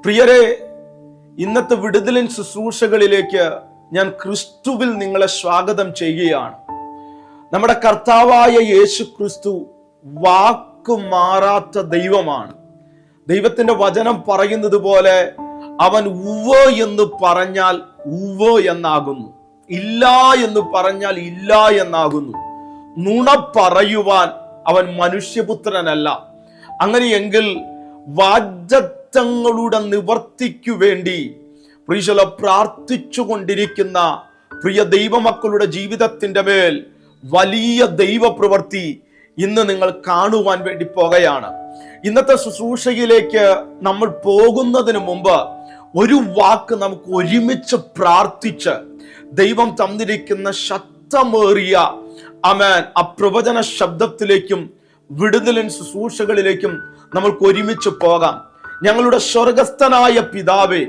പ്രിയരെ, ഇന്നത്തെ വിടുതലിൻ ശുശ്രൂഷകളിലേക്ക് ഞാൻ ക്രിസ്തുവിൽ നിങ്ങളെ സ്വാഗതം ചെയ്യുകയാണ്. നമ്മുടെ കർത്താവായ യേശു ക്രിസ്തു വാക്കു മാറാത്ത ദൈവമാണ്. ദൈവത്തിന്റെ വചനം പറയുന്നത് പോലെ അവൻ ഉവ്വ് എന്ന് പറഞ്ഞാൽ ഉവ്വ് എന്നാകുന്നു, ഇല്ല എന്ന് പറഞ്ഞാൽ ഇല്ല എന്നാകുന്നു. നുണ പറയുവാൻ അവൻ മനുഷ്യപുത്രനല്ല. അങ്ങനെയെങ്കിൽ വാഗ്ദത്തങ്ങളുടെ നിവർത്തിക്കു വേണ്ടി പ്രാർത്ഥിച്ചു കൊണ്ടിരിക്കുന്ന പ്രിയ ദൈവമക്കളുടെ ജീവിതത്തിന്റെ മേൽ വലിയ ദൈവപ്രവൃത്തി ഇന്ന് നിങ്ങൾ കാണുവാൻ വേണ്ടി പോകുകയാണ്. ഇന്നത്തെ ശുശ്രൂഷയിലേക്ക് നമ്മൾ പോകുന്നതിന് മുമ്പ് ഒരു വാക്ക് നമുക്ക് ഒരുമിച്ച് പ്രാർത്ഥിച്ച് ദൈവം തന്നിരിക്കുന്ന ശക്തമേറിയ ആ പ്രവചന ശബ്ദത്തിലേക്കും വിടുതലിൻ ശുശ്രൂഷകളിലേക്കും നമ്മൾക്ക് ഒരുമിച്ച് പോകാം. ഞങ്ങളുടെ സ്വർഗസ്ഥനായ പിതാവേ,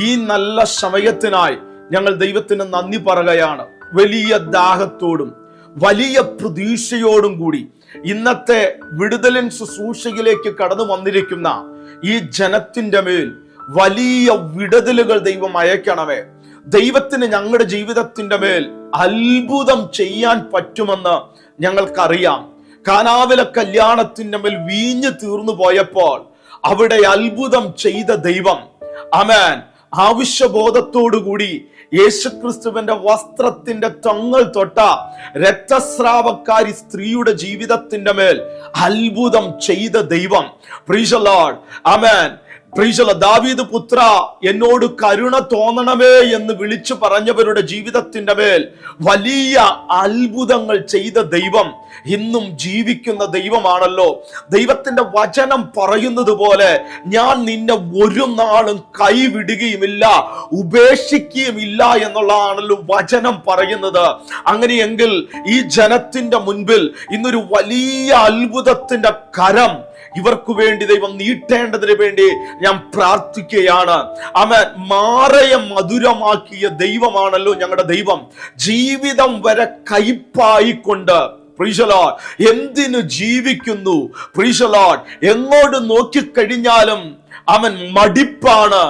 ഈ നല്ല സമയത്തിനായി ഞങ്ങൾ ദൈവത്തിന് നന്ദി പറയുകയാണ്. വലിയ ദാഹത്തോടും വലിയ പ്രതീക്ഷയോടും കൂടി ഇന്നത്തെ വിടുതലിൻ ശുശ്രൂഷയിലേക്ക് കടന്നു വന്നിരിക്കുന്ന ഈ ജനത്തിന്റെ മേൽ വലിയ വിടുതലുകൾ ദൈവം അയക്കണമേ. ദൈവത്തിന് ഞങ്ങളുടെ ജീവിതത്തിന്റെ മേൽ അത്ഭുതം ചെയ്യാൻ പറ്റുമെന്ന് ഞങ്ങൾക്കറിയാം. കാനാവിലെ കല്യാണത്തിന്റെ മേൽ വീഞ്ഞു തീർന്നു പോയപ്പോൾ അവിടെ അത്ഭുതം ചെയ്ത ദൈവം, ആമേൻ, ആവശ്യബോധത്തോടുകൂടി യേശുക്രിസ്തുവിന്റെ വസ്ത്രത്തിന്റെ തൊങ്ങൽ തൊട്ട രക്തസ്രാവക്കാരി സ്ത്രീയുടെ ജീവിതത്തിന്റെ മേൽ അത്ഭുതം ചെയ്ത ദൈവം. പ്രൈസ് ദി ലോർഡ്, ആമേൻ. ദാവീദ് പുത്ര, എന്നോട് കരുണ തോന്നണമേ എന്ന് വിളിച്ചു പറഞ്ഞവരുടെ ജീവിതത്തിന്റെ മേൽ വലിയ അത്ഭുതങ്ങൾ ചെയ്ത ദൈവം ഇന്നും ജീവിക്കുന്ന ദൈവമാണല്ലോ. ദൈവത്തിന്റെ വചനം പറയുന്നത് പോലെ ഞാൻ നിന്നെ ഒരു നാളും കൈവിടുകയുമില്ല, ഉപേക്ഷിക്കുകയുമില്ല എന്നുള്ളതാണല്ലോ വചനം പറയുന്നത്. അങ്ങനെയെങ്കിൽ ഈ ജനത്തിന്റെ മുൻപിൽ ഇന്നൊരു വലിയ അത്ഭുതത്തിന്റെ കരം ഇവർക്ക് വേണ്ടി ദൈവം നീട്ടേണ്ടതിന് വേണ്ടി ഞാൻ പ്രാർത്ഥിക്കുകയാണ്. അവൻ മാറയെ മധുരമാക്കിയ ദൈവമാണല്ലോ ഞങ്ങളുടെ ദൈവം. ജീവിതം വരെ കയ്പായിക്കൊണ്ട് എന്തിനു ജീവിക്കുന്നു, എങ്ങോട്ട് നോക്കിക്കഴിഞ്ഞാലും അവൻ മടിപ്പാണ്.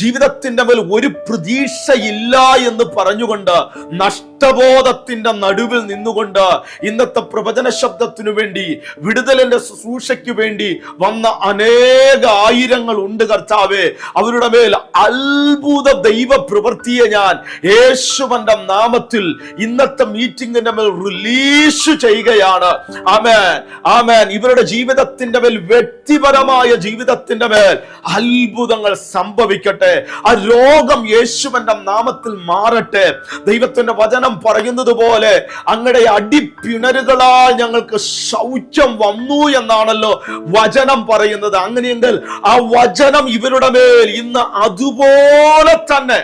ജീവിതത്തിന്റെ മേൽ ഒരു പ്രതീക്ഷയില്ല എന്ന് പറഞ്ഞുകൊണ്ട് നഷ്ടബോധത്തിന്റെ നടുവിൽ നിന്നുകൊണ്ട് ഇന്നത്തെ പ്രവചന ശബ്ദത്തിനു വേണ്ടി, വിടുതലിന്റെ ശുശ്രൂഷയ്ക്ക് വേണ്ടി വന്ന അനേക ആയിരങ്ങൾ ഉണ്ട് കർത്താവേ. അവരുടെ മേൽ അത്ഭുത ദൈവ പ്രവൃത്തിയെ ഞാൻ യേശുവിന്റെ നാമത്തിൽ ഇന്നത്തെ മീറ്റിംഗിന്റെ മേൽ റിലീസ് ചെയ്യുകയാണ്. ആമേൻ, ആമേൻ. ഇവരുടെ ജീവിതത്തിന്റെ മേൽ, വ്യക്തിപരമായ ജീവിതത്തിന്റെ മേൽ അത്ഭുതങ്ങൾ സംഭവിക്കട്ടെ. ആ രോഗം യേശുവിന്റെ നാമത്തിൽ മാറട്ടെ. ദൈവത്തിന്റെ വചനം പറയുന്നത് പോലെ അങ്ങയുടെ അടിപ്പിണരുകളാൽ ഞങ്ങൾക്ക് ശൗചം വന്നു എന്നാണല്ലോ വചനം പറയുന്നത്. അങ്ങനെയെങ്കിൽ ആ വചനം ഇവരുടെ മേൽ ഇന്ന് അതുപോലെ തന്നെ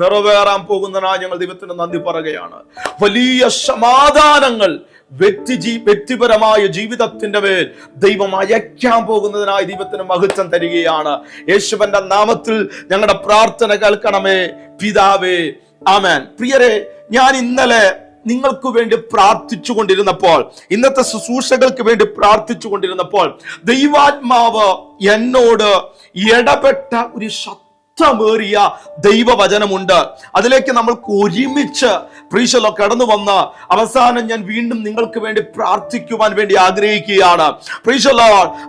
നിറവേറാൻ പോകുന്നതിനായി ഞങ്ങൾ ദൈവത്തിന് നന്ദി പറയുകയാണ്. വലിയ സമാധാനങ്ങൾ വ്യക്തിപരമായ ജീവിതത്തിന്റെ മേൽ ദൈവം അയക്കാൻ പോകുന്നതിനായി ദൈവത്തിന് മഹത്വം തരികയാണ്. യേശുവിന്റെ നാമത്തിൽ ഞങ്ങളുടെ പ്രാർത്ഥന കേൾക്കണമേ പിതാവേ, ആമേൻ. പ്രിയരെ, ഞാൻ ഇന്നലെ നിങ്ങൾക്ക് വേണ്ടി പ്രാർത്ഥിച്ചു കൊണ്ടിരുന്നപ്പോൾ, ഇന്നത്തെ ശുശ്രൂഷകൾക്ക് വേണ്ടി പ്രാർത്ഥിച്ചു കൊണ്ടിരുന്നപ്പോൾ ദൈവാത്മാവ് എന്നോട് ഇടപെട്ട ഒരു ശക്തമേറിയ ദൈവവചനമുണ്ട്. അതിലേക്ക് നമ്മൾക്ക് ഒരുമിച്ച് കടന്നു വന്ന് അവസാനം ഞാൻ വീണ്ടും നിങ്ങൾക്ക് വേണ്ടി പ്രാർത്ഥിക്കുവാൻ വേണ്ടി ആഗ്രഹിക്കുകയാണ്.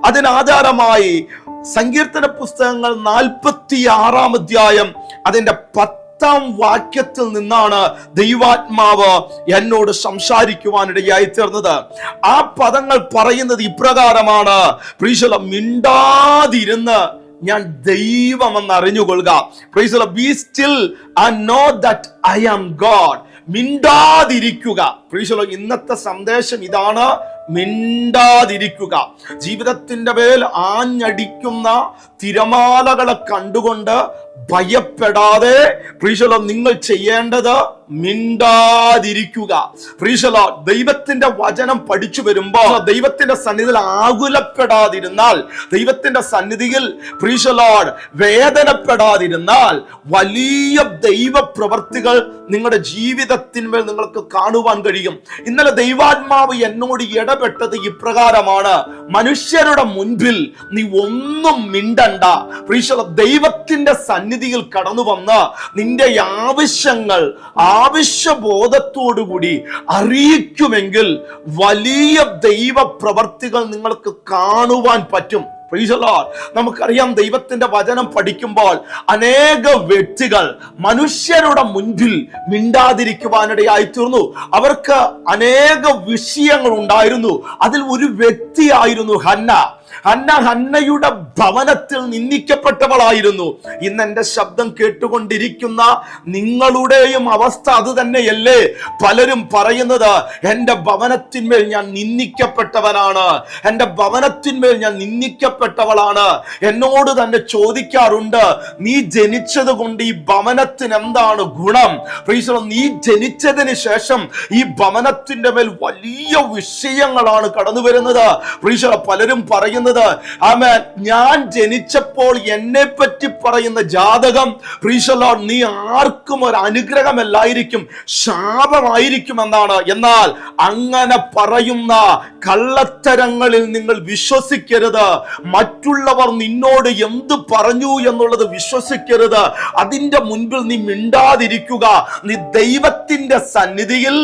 അതിനാധാരമായി സങ്കീർത്തന പുസ്തകങ്ങൾ 46-ാം അധ്യായം അതിന്റെ 10-ാം വാക്യത്തിൽ നിന്നാണ് ദൈവാത്മാവ് എന്നോട് സംസാരിക്കുവാനിടയായി തീർന്നത്. ആ പദങ്ങൾ പറയുന്നത് ഇപ്രകാരമാണ്: മിണ്ടാതിരുന്ന് ഞാൻ ദൈവമെന്ന് അറിഞ്ഞുകൊള്ളുക. Be still and know that I am God. മിണ്ടാതിരിക്കുക. ഇന്നത്തെ സന്ദേശം ഇതാണ്, മിണ്ടാതിരിക്കുക. ജീവിതത്തിന്റെ മേൽ ആഞ്ഞടിക്കുന്ന തിരമാലകളെ കണ്ടുകൊണ്ട് ഭയപ്പെടാതെ നിങ്ങൾ ചെയ്യേണ്ടത് മിണ്ടാതിരിക്കുക. ദൈവത്തിന്റെ വചനം പഠിച്ചു വരുമ്പോൾ ദൈവത്തിന്റെ സന്നിധിയിൽ ആകുലപ്പെടാതിരുന്നാൽ, ദൈവത്തിന്റെ സന്നിധിയിൽ വേദനപ്പെടാതിരുന്നാൽ വലിയ ദൈവ പ്രവർത്തികൾ നിങ്ങളുടെ ജീവിതത്തിന്മേൽ നിങ്ങൾക്ക് കാണുവാൻ കഴിയും. കഴിയും. ഇന്നലെ ദൈവാത്മാവ് എന്നോട് ഇടപെട്ടത് ഇപ്രകാരമാണ്: മനുഷ്യരുടെ മുൻപിൽ നീ ഒന്നും മിണ്ടണ്ട. ദൈവത്തിന്റെ സന്നിധിയിൽ കടന്നു വന്ന് നിന്റെ ആവശ്യങ്ങൾ ആവശ്യബോധത്തോടുകൂടി അറിയിക്കുമെങ്കിൽ വലിയ ദൈവ പ്രവർത്തികൾ നിങ്ങൾക്ക് കാണുവാൻ പറ്റും. നമുക്കറിയാം, ദൈവത്തിന്റെ വചനം പഠിക്കുമ്പോൾ അനേക വ്യക്തികൾ മനുഷ്യരുടെ മുൻപിൽ മിണ്ടാതിരിക്കുവാനിടയായി തീർന്നു. അവർക്ക് അനേക വിഷയങ്ങൾ ഉണ്ടായിരുന്നു. അതിൽ ഒരു വ്യക്തിയായിരുന്നു ഹന്നയുടെ ഭവനത്തിൽ നിന്ദിക്കപ്പെട്ടവളായിരുന്നു. ഇന്ന് എന്റെ ശബ്ദം കേട്ടുകൊണ്ടിരിക്കുന്ന നിങ്ങളുടെയും അവസ്ഥ അത് തന്നെയല്ലേ? പലരും പറയുന്നത്, എന്റെ ഭവനത്തിന്മേൽ ഞാൻ നിന്ദിക്കപ്പെട്ടവനാണ്, എന്റെ ഭവനത്തിന്മേൽ ഞാൻ നിന്ദിക്കപ്പെട്ടവളാണ്. എന്നോട് തന്നെ ചോദിക്കാറുണ്ട്, നീ ജനിച്ചത് കൊണ്ട് ഈ ഭവനത്തിന് എന്താണ് ഗുണം? നീ ജനിച്ചതിന് ശേഷം ഈ ഭവനത്തിന്റെ മേൽ വലിയ വിഷയങ്ങളാണ് കടന്നു വരുന്നത്. പലരും പറയുന്നത്, ആമേൻ, ഞാൻ ജനിച്ചപ്പോൾ എന്നെ പറ്റി പറയുന്ന ജാതകം നീ ആർക്കും ഒരു അനുഗ്രഹമല്ലായിരിക്കും, ശാപമായിരിക്കും എന്നാണ്. എന്നാൽ അങ്ങനെ പറയുന്ന കള്ളത്തരങ്ങളിൽ നിങ്ങൾ വിശ്വസിക്കരുത്. മറ്റുള്ളവർ നിന്നോട് എന്ത് പറഞ്ഞു എന്നുള്ളത് വിശ്വസിക്കരുത്. അതിന്റെ മുൻപിൽ നീ മിണ്ടാതിരിക്കുക. നീ ദൈവത്തിന്റെ സന്നിധിയിൽ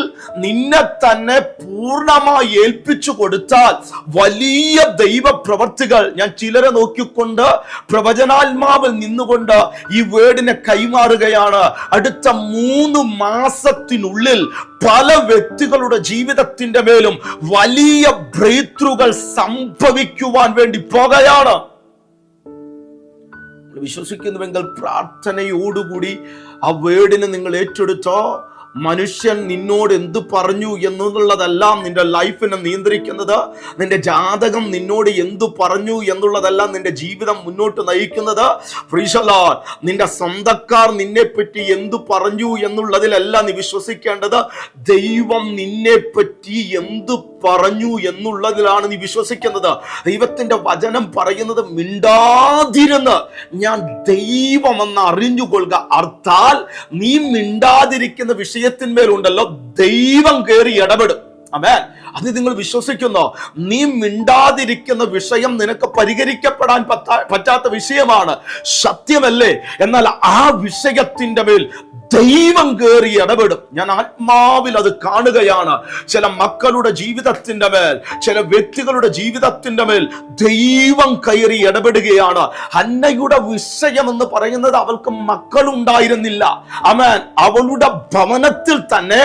നിന്നെ തന്നെ പൂർണ്ണമായി ഏൽപ്പിച്ചു കൊടുത്താൽ വലിയ ദൈവ പ്രവർത്തികൾ, ഞാൻ ചിലരെ നോക്കിക്കൊണ്ട് പ്രവചനാത്മാവിൽ നിന്നുകൊണ്ട് ഈ വേർഡിനെ കൈമാറുകയാണ്. അടുത്ത 3 മാസത്തിനുള്ളിൽ പല വ്യക്തികളുടെ ജീവിതത്തിന്റെ മേലും വലിയ ബ്രേക്ക്ത്രൂകൾ സംഭവിക്കുവാൻ വേണ്ടി പോകുകയാണ്. വിശ്വസിക്കുന്നുവെങ്കിൽ പ്രാർത്ഥനയോടുകൂടി ആ വേർഡിനെ നിങ്ങൾ ഏറ്റെടുത്തോ. മനുഷ്യൻ നിന്നോട് എന്തു പറഞ്ഞു എന്നുള്ളതെല്ലാം നിന്റെ ലൈഫിനെ നിയന്ത്രിക്കുന്നത്. നിന്റെ ജാതകം നിന്നോട് എന്തു പറഞ്ഞു എന്നുള്ളതെല്ലാം നിന്റെ ജീവിതം മുന്നോട്ട് നയിക്കുന്നത്. നിന്റെ സ്വന്തക്കാർ നിന്നെ പറ്റി എന്തു പറഞ്ഞു എന്നുള്ളതിലല്ല നീ വിശ്വസിക്കേണ്ടത്. ദൈവം നിന്നെ പറ്റി എന്തു പറഞ്ഞു എന്നുള്ളതിലാണ് നീ വിശ്വസിക്കുന്നത്. ദൈവത്തിന്റെ വചനം പറയുന്നത്, മിണ്ടാതിരുന്ന് ഞാൻ ദൈവമെന്ന് അറിഞ്ഞുകൊള്ളുക. അർത്ഥാൽ നീ മിണ്ടാതിരിക്കുന്ന വിഷയത്തിന്മേലുണ്ടല്ലോ, ദൈവം കയറി ഇടപെടും. ആമേൻ. അത് നിങ്ങൾ വിശ്വസിക്കുന്നോ? നീ മിണ്ടാതിരിക്കുന്ന വിഷയം നിനക്ക് പരിഹരിക്കപ്പെടാൻ പറ്റാത്ത വിഷയമാണ്, സത്യമല്ലേ? എന്നാൽ ആ വിഷയത്തിന്റെ മേൽ ദൈവം കയറി ഇടപെടും. ഞാൻ ആത്മാവിൽ അത് കാണുകയാണ്. ചില മക്കളുടെ ജീവിതത്തിന്റെ മേൽ, ചില വ്യക്തികളുടെ ജീവിതത്തിന്റെ മേൽ ദൈവം കയറി ഇടപെടുകയാണ്. ഹന്നയുടെ വിഷയം എന്ന് പറയുന്നത്, അവൾക്ക് മക്കളുണ്ടായിരുന്നില്ല. ആമേൻ. അവളുടെ ഭവനത്തിൽ തന്നെ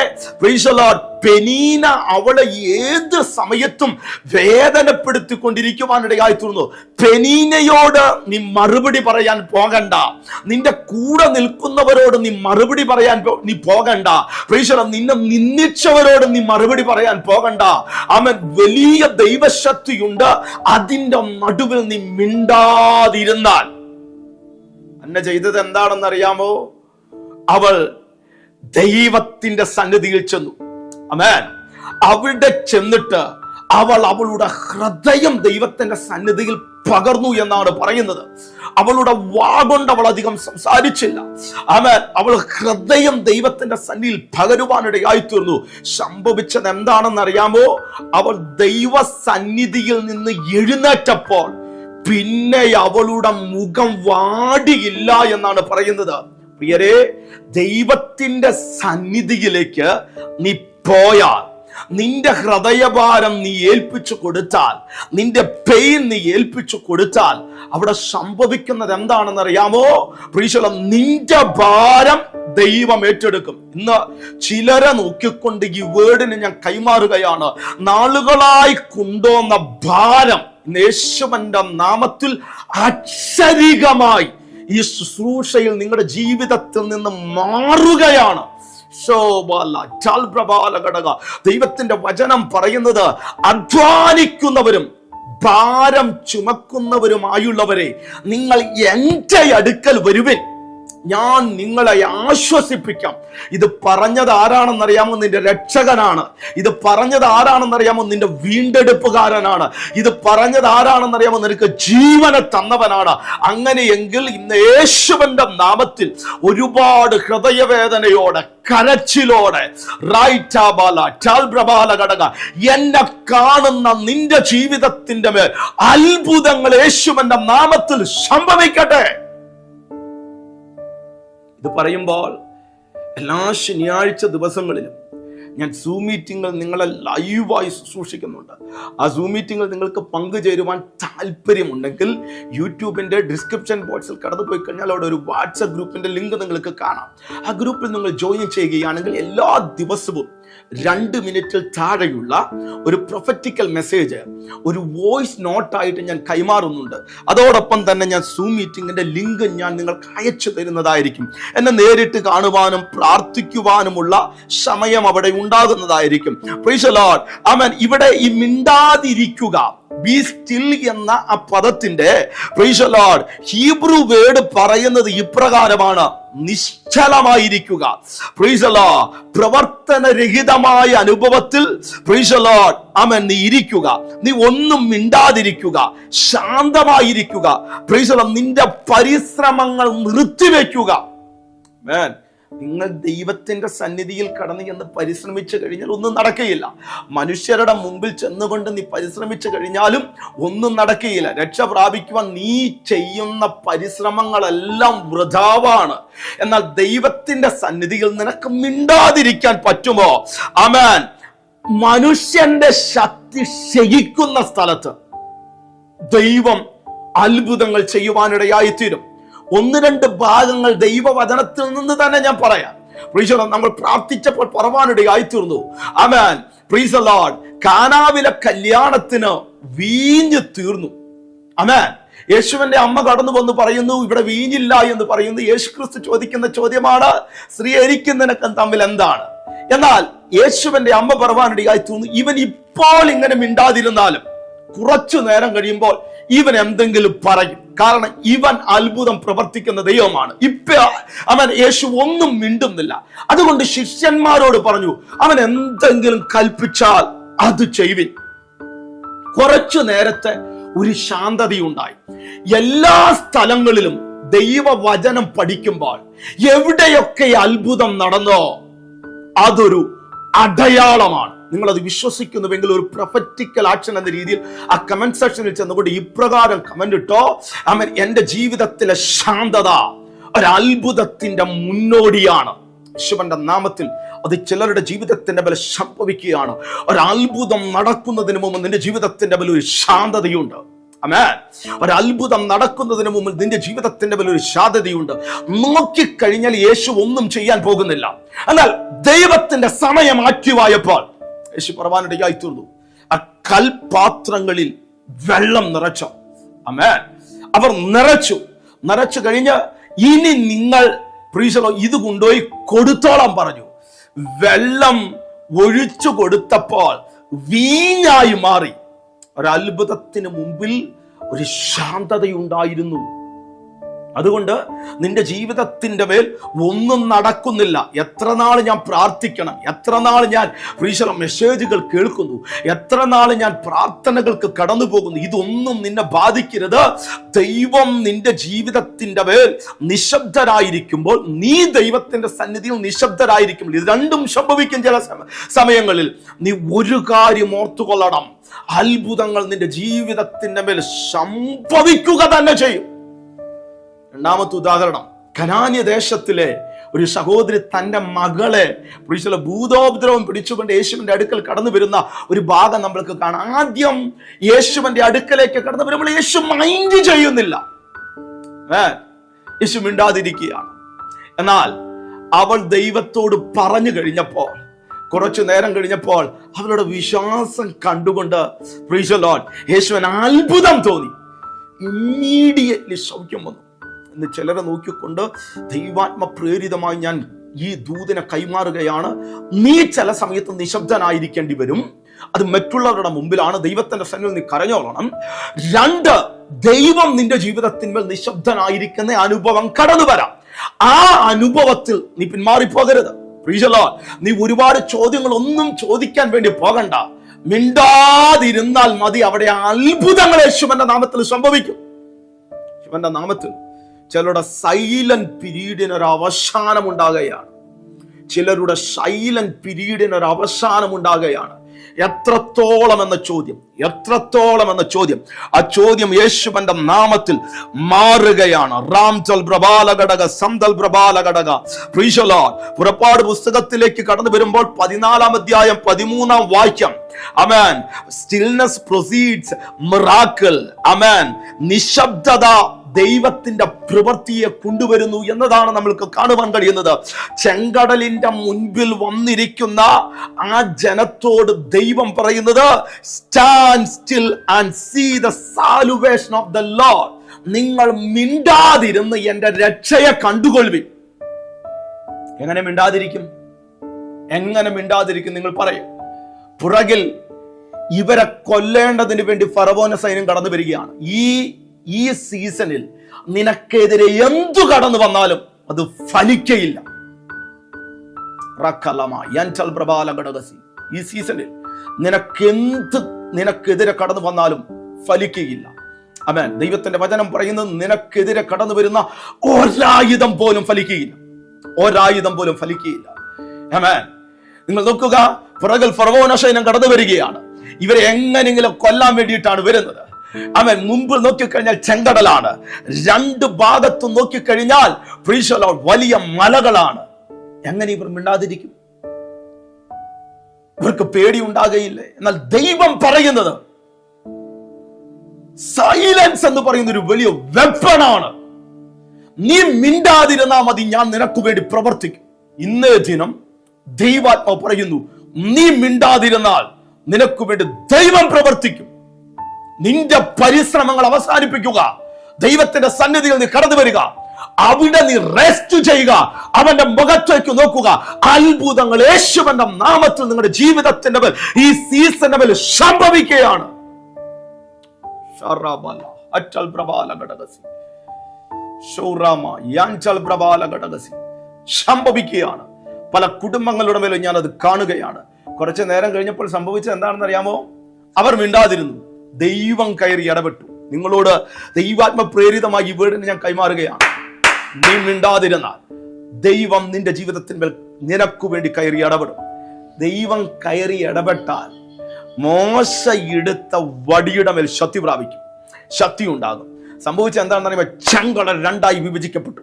പെനീന അവളെ ഏത് സമയത്തും വേദനപ്പെടുത്തിക്കൊണ്ടിരിക്കുവാനിടയായി തീർന്നു. പെനീനയോട് നീ മറുപടി പറയാൻ പോകണ്ട. നിന്റെ കൂടെ നിൽക്കുന്നവരോട് നീ മറുപടി പറയാൻ നീ പോകണ്ട. നിന്നെ നിന്ദിച്ചവരോട് നീ മറുപടി പറയാൻ പോകണ്ട. അവൻ വലിയ ദൈവശക്തിയുണ്ട്. അതിന്റെ നടുവിൽ നീ മിണ്ടാതിരുന്നാൽ അന്ന ചെയ്തത് എന്താണെന്നറിയാമോ? അവൾ ദൈവത്തിന്റെ സന്നിധിയിൽ ചെന്നു. ആമേൻ. അവിടെ ചെന്നിട്ട് അവൾ അവളുടെ ഹൃദയം ദൈവത്തിന്റെ സന്നിധിയിൽ പകർന്നു എന്നാണ് പറയുന്നത്. അവളുടെ വാഗൊണ്ട് അവൾ അധികം സംസാരിച്ചില്ല. ആമേൻ. അവൾ ഹൃദയം ദൈവത്തിന്റെ സന്നിധിയിൽ പകരുവാനിടയായി തീർന്നു. സംഭവിച്ചത് എന്താണെന്ന് അറിയാമോ? അവൾ ദൈവ സന്നിധിയിൽ നിന്ന് എഴുന്നേറ്റപ്പോൾ പിന്നെ അവളുടെ മുഖം വാടിയില്ല എന്നാണ് പറയുന്നത്. പ്രിയരെ, ദൈവത്തിന്റെ സന്നിധിയിലേക്ക് നീ പോയാൽ, നിന്റെ ഹൃദയഭാരം നീ ഏൽപ്പിച്ചു കൊടുത്താൽ, നിന്റെ പെയിൻ നീ ഏൽപ്പിച്ചു കൊടുത്താൽ, അവിടെ സംഭവിക്കുന്നത് എന്താണെന്ന് അറിയാമോ? നിന്റെ ഭാരം ദൈവം ഏറ്റെടുക്കും. ഇന്ന് ചിലരെ നോക്കിക്കൊണ്ട് ഈ വേർഡിന് ഞാൻ കൈമാറുകയാണ്. നാളുകളായി കൊണ്ടുവന്ന ഭാരം യേശുവിന്റെ നാമത്തിൽ അക്ഷരികമായി ഈ ശുശ്രൂഷയിൽ നിങ്ങളുടെ ജീവിതത്തിൽ നിന്ന് മാറുകയാണ്. ദൈവത്തിന്റെ വചനം പറയുന്നത്, അധ്വാനിക്കുന്നവരും ഭാരം ചുമക്കുന്നവരുമായുള്ളവരെ നിങ്ങൾ എന്റെ അടുക്കൽ വരുവിൻ. ഞാൻ നിങ്ങളെ ആശ്വസിപ്പിക്കാം. ഇത് പറഞ്ഞത് ആരാണെന്നറിയാമോ? നിന്റെ രക്ഷകനാണ്. ഇത് പറഞ്ഞത് ആരാണെന്നറിയാമോ? നിന്റെ വീണ്ടെടുപ്പുകാരനാണ്. ഇത് പറഞ്ഞത് ആരാണെന്നറിയാമോ? നിനക്ക് ജീവനെ തന്നവനാണ്. അങ്ങനെയെങ്കിൽ ഇന്ന് യേശുവിന്റെ നാമത്തിൽ ഒരുപാട് ഹൃദയവേദനയോടെ, കരച്ചിലോടെ, എന്നെ കാണുന്ന നിന്റെ ജീവിതത്തിന്റെ മേൽ അത്ഭുതങ്ങൾ യേശുവിന്റെ നാമത്തിൽ സംഭവിക്കട്ടെ. ഇത് പറയുമ്പോൾ എല്ലാ ശനിയാഴ്ച ദിവസങ്ങളിലും ഞാൻ സൂം മീറ്റിങ്ങൾ നിങ്ങളെ ലൈവായി ശുശ്രൂഷിക്കുന്നുണ്ട്. ആ സൂം മീറ്റിങ്ങിൽ നിങ്ങൾക്ക് പങ്കുചേരുവാൻ താല്പര്യമുണ്ടെങ്കിൽ യൂട്യൂബിന്റെ ഡിസ്ക്രിപ്ഷൻ ബോക്സിൽ കടന്നു പോയി കഴിഞ്ഞാൽ അവിടെ ഒരു വാട്സപ്പ് ഗ്രൂപ്പിന്റെ ലിങ്ക് നിങ്ങൾക്ക് കാണാം. ആ ഗ്രൂപ്പിൽ നിങ്ങൾ ജോയിൻ ചെയ്യുകയാണെങ്കിൽ എല്ലാ ദിവസവും 2 മിനിറ്റിൽ താഴെയുള്ള ഒരു പ്രൊഫറ്റിക്കൽ മെസ്സേജ് ഒരു വോയിസ് നോട്ടായിട്ട് ഞാൻ കൈമാറുന്നുണ്ട്. അതോടൊപ്പം തന്നെ ഞാൻ സൂം മീറ്റിങ്ങിന്റെ ലിങ്ക് ഞാൻ നിങ്ങൾക്ക് അയച്ചു തരുന്നതായിരിക്കും. എന്നെ നേരിട്ട് കാണുവാനും പ്രാർത്ഥിക്കുവാനുമുള്ള സമയം അവിടെ ഉണ്ടാകുന്നതായിരിക്കും. Praise the Lord. ആമേൻ. ഇവിടെ ഈ മിണ്ടാതിരിക്കുക, ബി സ്റ്റിൽ എന്ന ആ പദത്തിന്റെ praise the Lord Hebrew word പറയുന്നത് ഇപ്രകാരമാണ്: നിശ്ചലമായിരിക്കുക. Price the Lord. പ്രവർത്തനരഹിതമായ അനുഭവത്തിൽ പ്രൈസ് ദി ലോർഡ് ആമേൻ നീ ഇരിക്കുക. നീ ഒന്നും മിണ്ടാതിരിക്കുക, ശാന്തമായിരിക്കുക. Praise the Lord. നിന്റെ പരിശ്രമങ്ങൾ നിർത്തിവെക്കുക. ആമേൻ. നിങ്ങൾ ദൈവത്തിന്റെ സന്നിധിയിൽ കടന്നു എന്ന് പരിശ്രമിച്ചു കഴിഞ്ഞാൽ ഒന്നും നടക്കുകയില്ല. മനുഷ്യരുടെ മുമ്പിൽ ചെന്നുകൊണ്ട് നീ പരിശ്രമിച്ചു കഴിഞ്ഞാലും ഒന്നും നടക്കുകയില്ല. രക്ഷ പ്രാപിക്കുവാൻ നീ ചെയ്യുന്ന പരിശ്രമങ്ങളെല്ലാം വൃഥാവാണ്. എന്നാൽ ദൈവത്തിന്റെ സന്നിധിയിൽ നിനക്ക് മിണ്ടാതിരിക്കാൻ പറ്റുമോ? ആമേൻ. മനുഷ്യന്റെ ശക്തി ക്ഷയിക്കുന്ന സ്ഥലത്ത് ദൈവം അത്ഭുതങ്ങൾ ചെയ്യുവാനിടയായിത്തീരും. 1-2 ഭാഗങ്ങൾ ദൈവവചനത്തിൽ നിന്ന് തന്നെ ഞാൻ പറയാം. Praise the Lord. നമ്മൾ പ്രാർത്ഥിച്ചപ്പോൾ പറവാനിടയായി തീർന്നു. ആമേൻ. Praise the Lord. കാനാവിലെ കല്യാണത്തിന് വീഞ്ഞ് തീർന്നു. ആമേൻ. യേശുവിന്റെ അമ്മ കടന്നു വന്ന് പറയുന്നു, ഇവിടെ വീഞ്ഞില്ല എന്ന് പറയുന്നു. യേശുക്രിസ്തു ചോദിക്കുന്ന ചോദ്യമാണ്, സ്ത്രീ എനിക്കും നിനക്കും തമ്മിൽ എന്താണ്? എന്നാൽ യേശുവിന്റെ അമ്മ പറവാനിടയായി തീർന്നു, ഇവൻ ഇപ്പോൾ ഇങ്ങനെ മിണ്ടാതിരുന്നാലും കുറച്ചു നേരം കഴിയുമ്പോൾ ഇവൻ എന്തെങ്കിലും പറയും. കാരണം ഇവൻ അത്ഭുതം പ്രവർത്തിക്കുന്ന ദൈവമാണ്. അവൻ യേശു ഒന്നും മിണ്ടുന്നില്ല. അതുകൊണ്ട് ശിഷ്യന്മാരോട് പറഞ്ഞു, അവൻ എന്തെങ്കിലും കൽപ്പിച്ചാൽ അത് ചെയ്യുവിൻ. കുറച്ചു നേരത്തെ ഒരു ശാന്തതയുണ്ടായി. എല്ലാ സ്ഥലങ്ങളിലും ദൈവവചനം പഠിക്കുമ്പോൾ എവിടെയൊക്കെ അത്ഭുതം നടന്നോ അതൊരു അടയാളമാണ്. നിങ്ങൾ അത് വിശ്വസിക്കുന്നുവെങ്കിൽ ഒരു പ്രൊഫറ്റിക്കൽ ആക്ഷൻ എന്ന രീതിയിൽ ആ കമന്റ് സെക്ഷനിൽ ചെന്നുകൊണ്ട് ഇപ്രകാരം കമന്റ് ഇട്ടോ: ആമേൻ, എന്റെ ജീവിതത്തിലെ ശാന്തത ഒരു അത്ഭുതത്തിന്റെ മുന്നോടിയാണ്. യേശുവിന്റെ നാമത്തിൽ അത് ചിലരുടെ ജീവിതത്തിന്റെ മേൽ സംഭവിക്കുകയാണ്. ഒരു അത്ഭുതം നടക്കുന്നതിന് മുമ്പ് നിന്റെ ജീവിതത്തിന്റെ മേൽ ഒരു ശാന്തതയുണ്ട്. ആമേൻ. ഒരു അത്ഭുതം നടക്കുന്നതിന് മുമ്പ് നിന്റെ ജീവിതത്തിന്റെ മേൽ ഒരു ശാന്തതയുണ്ട്. നോക്കിക്കഴിഞ്ഞാൽ യേശു ഒന്നും ചെയ്യാൻ പോകുന്നില്ല. എന്നാൽ ദൈവത്തിന്റെ സമയം ആക്റ്റീവായപ്പോൾ യേശു പറവാനിടയായി തീർന്നു. ആ കൽപാത്രങ്ങളിൽ വെള്ളം നിറച്ചു. ആമേൻ. അവർ നിറച്ചു കഴിഞ്ഞ് ഇനി നിങ്ങൾ ഇത് കൊണ്ടുപോയി കൊടുത്തോളം പറഞ്ഞു. വെള്ളം ഒഴിച്ചു കൊടുത്തപ്പോൾ വീഞ്ഞായി മാറി. ഒരത്ഭുതത്തിന് മുമ്പിൽ ഒരു ശാന്തതയുണ്ടായിരുന്നു. അതുകൊണ്ട് നിന്റെ ജീവിതത്തിന്റെ മേൽ ഒന്നും നടക്കുന്നില്ല. എത്ര നാൾ ഞാൻ പ്രാർത്ഥിക്കണം, എത്ര നാൾ ഞാൻ മെസ്സേജുകൾ കേൾക്കുന്നു, എത്ര നാൾ ഞാൻ പ്രാർത്ഥനകൾക്ക് കടന്നു പോകുന്നു, ഇതൊന്നും നിന്നെ ബാധിക്കരുത്. ദൈവം നിന്റെ ജീവിതത്തിന്റെ മേൽ നിശബ്ദരായിരിക്കുമ്പോൾ, നീ ദൈവത്തിന്റെ സന്നിധിയിൽ നിശബ്ദരായിരിക്കുമ്പോൾ, ഇത് രണ്ടും സംഭവിക്കും. ചില സമയങ്ങളിൽ നീ ഒരു കാര്യം ഓർത്തുകൊള്ളണം: അത്ഭുതങ്ങൾ നിന്റെ ജീവിതത്തിന്റെ മേൽ സംഭവിക്കുക തന്നെ ചെയ്യും. രണ്ടാമത്തെ ഉദാഹരണം, കനാന്യ ദേശത്തിലെ ഒരു സഹോദരി തന്റെ മകളെ ഭൂതോപദ്രവം പിടിച്ചുകൊണ്ട് യേശുവിന്റെ അടുക്കൽ കടന്നു വരുന്ന ഒരു ഭാഗം നമ്മൾക്ക് കാണാം. ആദ്യം യേശുവിന്റെ അടുക്കലേക്ക് കടന്നു വരുമ്പോൾ യേശു മൈൻഡ് ചെയ്യുന്നില്ല, യേശു മിണ്ടാതിരിക്കുകയാണ്. എന്നാൽ അവൾ ദൈവത്തോട് പറഞ്ഞു കഴിഞ്ഞപ്പോൾ, കുറച്ചു നേരം കഴിഞ്ഞപ്പോൾ അവളുടെ വിശ്വാസം കണ്ടുകൊണ്ട് യേശുവിന് അത്ഭുതം തോന്നി. ഇമ്മീഡിയറ്റ്ലി സൗഖ്യം വന്നു. എന്ന് ചിലരെ നോക്കിക്കൊണ്ട് ദൈവാത്മ പ്രേരിതമായി ഞാൻ ഈ ദൂതനെ കൈമാറുകയാണ്. നീ ചില സമയത്ത് നിശബ്ദനായിരിക്കേണ്ടി വരും. അത് മറ്റുള്ളവരുടെ മുമ്പിലാണ്. ദൈവത്തിന്റെ സന്നിധിയിൽ നീ കരഞ്ഞോളണം. 2, ദൈവം നിന്റെ ജീവിതത്തിന്മേൽ നിശബ്ദനായിരിക്കുന്ന അനുഭവം കടന്നു വരാം. ആ അനുഭവത്തിൽ നീ പിന്മാറിപ്പോകരുത്. നീ ഒരുപാട് ചോദ്യങ്ങൾ ഒന്നും ചോദിക്കാൻ വേണ്ടി പോകണ്ട. മിണ്ടാതിരുന്നാൽ മതി. അവിടെ അത്ഭുതങ്ങൾ യേശുവിന്റെ നാമത്തിൽ സംഭവിക്കും. യേശുവിന്റെ നാമത്തിൽ ചിലരുടെ സൈലന്റ് പീരീഡിന് ഒരു അവസാനം ഉണ്ടാകുകയാണ്. ചിലരുടെ സൈലന്റ് പീരീഡിന് ഒരു അവസാനം ഉണ്ടാകുകയാണ്. എത്രത്തോളം എന്ന ചോദ്യം, ആ ചോദ്യം യേശുവിന്റെ നാമത്തിൽ മാറുകയാണ്. റാംചൽ പ്രബാല ഘടക സംതൽ പ്രബാല ഘടക. പുറപ്പാട് പുസ്തകത്തിലേക്ക് കടന്നു വരുമ്പോൾ 14-ാം അധ്യായം 13-ാം വാക്യം. ആമേൻ. Stillness proceeds miracle. ആമേൻ. നിശബ്ദത ദൈവത്തിന്റെ പ്രവൃത്തിയെ കൊണ്ടുവരുന്നു എന്നതാണ് നമ്മൾക്ക് കാണുവാൻ കഴിയുന്നത്. ചെങ്കടലിന്റെ മുൻപിൽ വന്നിരിക്കുന്ന ആ ജനത്തോട് ദൈവം പറയുന്നത്, stand still and see the salvation of the Lord. നിങ്ങൾ മിണ്ടാതിരുന്ന് എന്റെ രക്ഷയെ കണ്ടുകൊള്ളുവിൻ. എങ്ങനെ മിണ്ടാതിരിക്കും നിങ്ങൾ പറയും. പുറകിൽ ഇവരെ കൊല്ലേണ്ടതിന് വേണ്ടി ഫറവോന്റെ സൈന്യം കടന്നു വരികയാണ്. ഈ സീസണിൽ നിനക്കെതിരെ എന്തു കടന്നു വന്നാലും അത് ഫലിക്കയില്ല. ഈ സീസണിൽ നിനക്കെതിരെ കടന്നു വന്നാലും ഫലിക്കയില്ല. ആമേൻ. ദൈവത്തിന്റെ വചനം പറയുന്നത്, നിനക്കെതിരെ കടന്നു വരുന്ന ഒരായുധം പോലും ഫലിക്കയില്ല. ആമേൻ. നിങ്ങൾ നോക്കുക, പുറകിൽ ഫറവോന സൈന്യം കടന്നു വരികയാണ്. ഇവരെ എങ്ങനെയെങ്കിലും കൊല്ലാൻ വേണ്ടിയിട്ടാണ് വരുന്നത്. അവൻ മുമ്പ് നോക്കിക്കഴിഞ്ഞാൽ ചെങ്കടലാണ്, രണ്ട് ഭാഗത്തും നോക്കിക്കഴിഞ്ഞാൽ വലിയ മലകളാണ്. എങ്ങനെ ഇവർ മിണ്ടാതിരിക്കും? ഇവർക്ക് പേടി ഉണ്ടാകുകയില്ലേ? എന്നാൽ ദൈവം പറയുന്നത്, സൈലൻസ് എന്ന് പറയുന്ന ഒരു വലിയ വെപ്പണാണ്. നീ മിണ്ടാതിരുന്നാ മതി, ഞാൻ നിനക്ക് വേണ്ടി പ്രവർത്തിക്കും. ഇന്നേ ദിനം ദൈവാത്മാവ് പറയുന്നു, നീ മിണ്ടാതിരുന്നാൽ നിനക്ക് വേണ്ടി ദൈവം പ്രവർത്തിക്കും. നിന്റെ പരിശ്രമങ്ങൾ അവസാനിപ്പിക്കുക. ദൈവത്തിന്റെ സന്നിധിയിൽ നീ കടന്നു വരിക. അവിടെ നീ റെസ്റ്റ് ചെയ്യുക. അവന്റെ മുഖത്തേക്ക് നോക്കുക. അത്ഭുതങ്ങൾ യേശുവിന്റെ നാമത്തിൽ നിങ്ങളുടെ ജീവിതത്തിന്റെ മേൽ, ഈ സീസണിന്റെ മേൽ സംഭവിക്കുകയാണ്. സംഭവിക്കുകയാണ്. പല കുടുംബങ്ങളുടെ മേലും ഞാൻ അത് കാണുകയാണ്. കുറച്ചു നേരം കഴിഞ്ഞപ്പോൾ സംഭവിച്ചത് എന്താണെന്ന് അറിയാമോ? അവർ മിണ്ടാതിരുന്നു, ദൈവം കയറി ഇടപെട്ടു. നിങ്ങളോട് ദൈവാത്മ പ്രേരിതമായി ഈ വേർഡിനെ ഞാൻ കൈമാറുകയാണ്. നീ മിണ്ടാതിരുന്നാൽ ദൈവം നിന്റെ ജീവിതത്തിന്മേൽ നിനക്ക് വേണ്ടി കയറി ഇടപെടും. ദൈവം കയറി ഇടപെട്ടാൽ മോശ എടുത്ത വടിയുടെ മേൽ ശക്തി പ്രാപിക്കും, ശക്തി ഉണ്ടാകും. സംഭവിച്ചത് എന്താണെന്ന് അറിയാമോ? ചെങ്കടൽ രണ്ടായി വിഭജിക്കപ്പെട്ടു.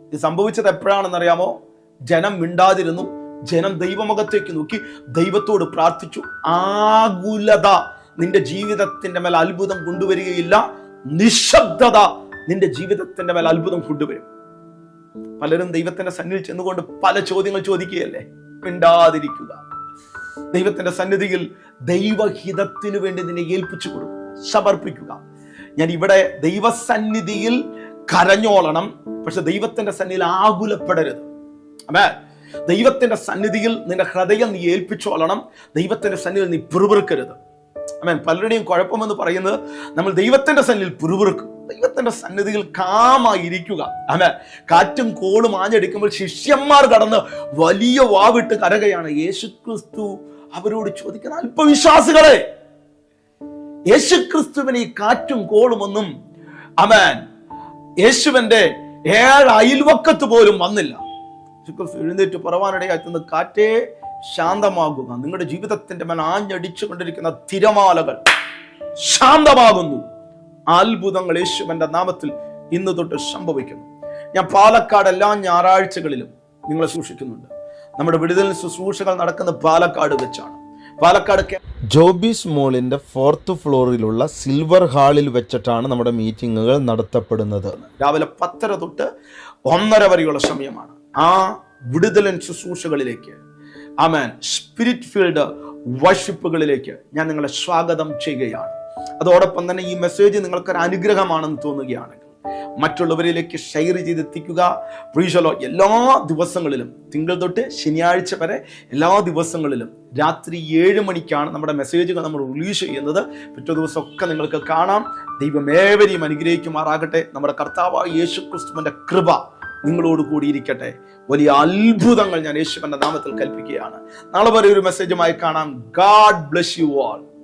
ഇത് സംഭവിച്ചത് എപ്പോഴാണെന്ന് അറിയാമോ? ജനം മിണ്ടാതിരുന്നു. ജനം ദൈവമുഖത്തേക്ക് നോക്കി ദൈവത്തോട് പ്രാർത്ഥിച്ചു. ആകുലത നിന്റെ ജീവിതത്തിന്റെ മേൽ അത്ഭുതം കൊണ്ടുവരികയില്ല. നിശബ്ദത നിന്റെ ജീവിതത്തിന്റെ മേൽ അത്ഭുതം കൊണ്ടുവരും. പലരും ദൈവത്തിന്റെ സന്നിധിയിൽ ചെന്നുകൊണ്ട് പല ചോദ്യങ്ങൾ ചോദിക്കുകയല്ലേ? മിണ്ടാതിരിക്കുക. ദൈവത്തിന്റെ സന്നിധിയിൽ ദൈവഹിതത്തിനു വേണ്ടി നിന്നെ ഏൽപ്പിച്ചു കൊടുക്കുക, സമർപ്പിക്കുക. ഞാൻ ഇവിടെ ദൈവസന്നിധിയിൽ കരഞ്ഞോളണം, പക്ഷെ ദൈവത്തിന്റെ സന്നിധിയിൽ ആകുലപ്പെടരുത്. ആമേൻ. ദൈവത്തിന്റെ സന്നിധിയിൽ നിന്റെ ഹൃദയം നീ ഏൽപ്പിച്ചോളണം. ദൈവത്തിന്റെ സന്നിധിയിൽ നീ പിറുപിറുക്കരുത്. ആമേൻ. പലരുടെയും കുഴപ്പമെന്ന് പറയുന്നത് നമ്മൾ ദൈവത്തിന്റെ സന്നിധിയിൽ പിറുപിറുക്കും. ദൈവത്തിന്റെ സന്നിധിയിൽ കാമായിരിക്കുക. ആമേൻ. കാറ്റും കോളും ആഞ്ഞടിക്കുമ്പോൾ ശിഷ്യന്മാർ കടന്ന് വലിയ വാവിട്ട് കരകയാണ്. യേശുക്രിസ്തു അവരോട് ചോദിക്കുന്ന, അല്പവിശ്വാസികളെ, യേശുക്രിസ്തുവിന് ഈ കാറ്റും കോളും ഒന്നും ആമേൻ യേശുവിന്റെ 7 അയൽവക്കത്ത് പോലും വന്നില്ല. എഴുന്നേറ്റ് പറവാനിടയാക്കുന്ന, കാറ്റേ ശാന്തമാകുക. നിങ്ങളുടെ ജീവിതത്തിന്റെ മേൽ ആഞ്ഞടിച്ചു കൊണ്ടിരിക്കുന്ന തിരമാലകൾ ശാന്തമാകുന്നു. അത്ഭുതങ്ങൾ യേശുവിന്റെ നാമത്തിൽ ഇന്ന് തൊട്ട് സംഭവിക്കുന്നു. ഞാൻ പാലക്കാട് എല്ലാ ഞായറാഴ്ചകളിലും നിങ്ങളെ സൂക്ഷിക്കുന്നുണ്ട്. നമ്മുടെ വിടുതൽ ശുശ്രൂഷകൾ നടക്കുന്ന പാലക്കാട് വെച്ചാണ്. പാലക്കാട് ജോബീസ് മോളിന്റെ 4th ഫ്ലോറിലുള്ള സിൽവർ ഹാളിൽ വെച്ചിട്ടാണ് നമ്മുടെ മീറ്റിങ്ങുകൾ നടത്തപ്പെടുന്നത്. രാവിലെ 10:30 തൊട്ട് 1:30 വരെയുള്ള സമയമാണ്. ആ വിടുതലൻ ശുശ്രൂഷകളിലേക്ക്, ആമേൻ, സ്പിരിറ്റ് ഫീൽഡ് വർഷിപ്പുകളിലേക്ക് ഞാൻ നിങ്ങളെ സ്വാഗതം ചെയ്യുകയാണ്. അതോടൊപ്പം തന്നെ ഈ മെസ്സേജ് നിങ്ങൾക്കൊരു അനുഗ്രഹമാണെന്ന് തോന്നുകയാണെങ്കിൽ മറ്റുള്ളവരിലേക്ക് ഷെയർ ചെയ്തെത്തിക്കുക. പ്രീശലോ എല്ലാ ദിവസങ്ങളിലും, തിങ്കൾ തൊട്ട് ശനിയാഴ്ച വരെ എല്ലാ ദിവസങ്ങളിലും രാത്രി 7 മണിക്കാണ് നമ്മുടെ മെസ്സേജുകൾ നമ്മൾ റിലീസ് ചെയ്യുന്നത്. പിറ്റേ ദിവസമൊക്കെ നിങ്ങൾക്ക് കാണാം. ദൈവം ഏവരെയും അനുഗ്രഹിക്കുമാറാകട്ടെ. നമ്മുടെ കർത്താവായ യേശുക്രിസ്തുവിന്റെ കൃപ നിങ്ങളോട് കൂടി ഇരിക്കട്ടെ. വലിയ അത്ഭുതങ്ങൾ ഞാൻ യേശുവിന്റെ നാമത്തിൽ കൽപ്പിക്കുകയാണ്. നാളെ വരെ ഒരു മെസ്സേജുമായി കാണാം. God bless you all.